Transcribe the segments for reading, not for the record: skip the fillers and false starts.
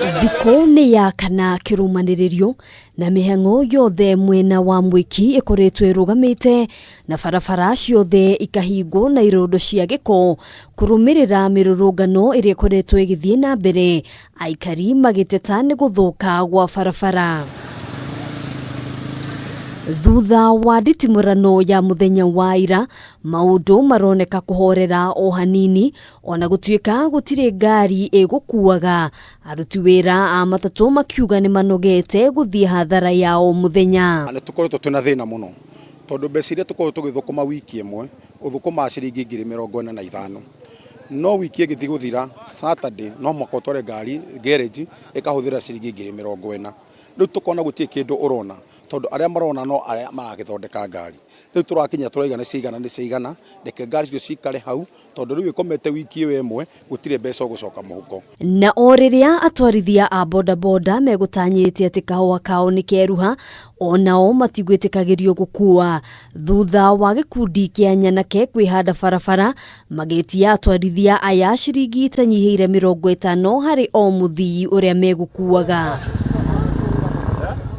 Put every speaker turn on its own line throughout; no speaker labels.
Thiko ni yakana kirumaniririo na mihango yothe mwena wa Mwiki ikoretwe rugamite na barabara ciothe ikahingwo na irondo cia giko kurumirira mirurungano iria ikoretwe igithie na mbere, aikari magiteta ni guthuka gwa barabara. Thutha wa nditimurano ya muthenya wa ira, maundu maroneka kuhorera o hanini, ona gutuika gutire ngari igukuaga. Aruti wira a matatu makiuga ni manogete guthie hathara yao muthenya.
Tukoretwo twina thina muno tondu mbeca iria tukoretwo tugithukuma wiki imwe uthukuma ciringi 45,000, no wiki igithii guthira Saturday no mwako tware ngari garage ikahuthira ciringi 40,000. Riu tukona gutie kindu urona tondu aria marona no aria maragithondeka ngari. Riu turakinya turaiga ni cigana reke ngari cio cikare hau tondu riu ikomete wiki iyo imwe gutire mbeca gucoka muhuko.
Na oriria atwarithia a bodaboda megutanyitie ati kahua kao ni keruha, onao matigwitikagirio gukua. Thutha wa gikundi kia nyanake kwihanda barabara, magetia atwarithia aya ciringi itanyihiire 50 hari o muthii uria megukuaga.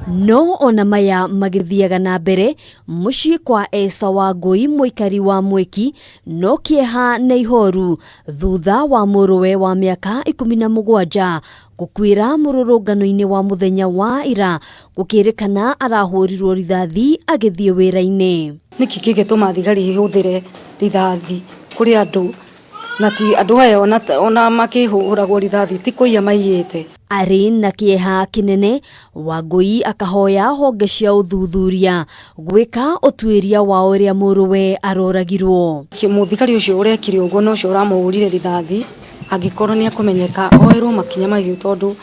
No ona maya magithiaga na mbere, mucii kwa Esa wa Ngui muikari wa Mwiki no kieha na ihoru thutha wa muruwe wa miaka 17 gukwira mururungano-ini wa muthenya wa ira gukirikana arahurirwo rithathi agithie wira-ini.
Niki kigituma thigari ihuthire rithathi kuri andu na ti andu aya ona makihuragwo rithathi ti kuiya maiyite.
Ari na kieha kinene, Wangui akahoya honge cia uthuthuria gwika utwiria wa uria muruwe aroragirwo.
Muthigari ucio urekire ugo no cio uramuhurire rithathi angikorwo ni akumenyeka oerwo makinya mahiu tondu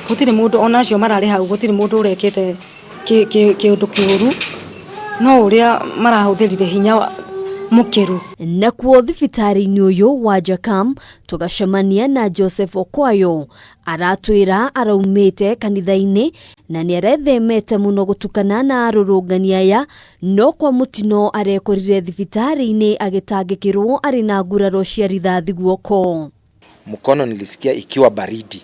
gutire mundu ona cio marari hau gutire mundu urekete kiundu kiuru no uria marahuthirire hinya mukiru.
Nakuo thibitari-ini uyu wa Jakam tugacemania na Joseph Okwayo aratwira araumite kanitha-ini na ni arethemete muno gutukana na arurungani aya, no kwa mutino arekorire thibitari-ini agitangikirwo ari na nguraro cia rithathi guoko.
Mkono nilisikia ikiwa baridi,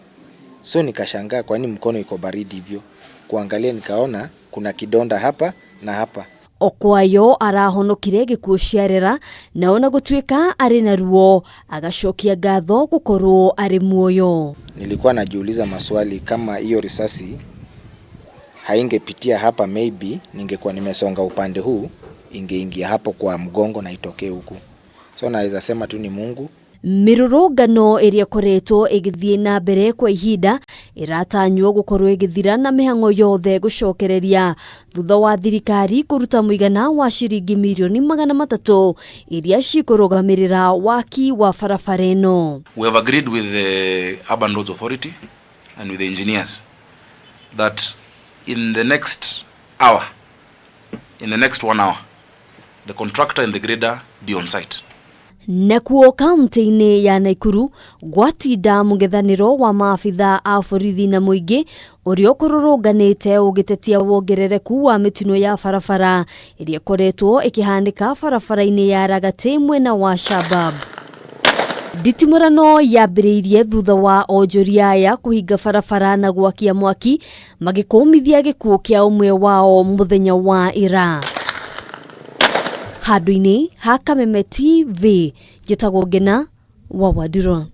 so nikashangaa kwani mkono iko baridi hivyo. Kuangalia nikaona kuna kidonda hapa na hapa.
Okwayo arahonokire gikuo ciarera na ona gutuika ari na ruo agacokia ngatho gukorwo ari muoyo.
Nilikuwa najiuliza maswali kama hiyo risasi haingepitia hapa, maybe ningekuwa nimesonga upande huu ingeingia hapo kwa mgongo na itokee huku. So naweza sema tu ni Mungu.
Mirurungano iria koretwo igithie na mbere kwa ihinda iratanywo gukorwo igithira na mihango yothe gucokereria thutha wa thirikari kuruta muigana wa ciringi milioni 300 iria cikurugamirira waki wa barabara ino.
We have agreed with the Urban Roads Authority and with the engineers that in the next 1 hour, the contractor and the grader be on site.
Nakuo kaunti-ini ya Nakuru gwatinda mungethaniro wa maafitha a borithi na muingi uria kururunganite ugitetia wongerereku wa mitino ya barabara iria koretwo ikihandika barabara-ini ya Ragati mwena wa Shabab. Nditimurano yambiriirie thutha wa onjoria aya kuhinga barabara na gwakia mwaki magikumithia gikuo kia umwe wao muthenya wa ira. Handu-ini ha Kameme TV, njitagwo Ngina wa Wadiro.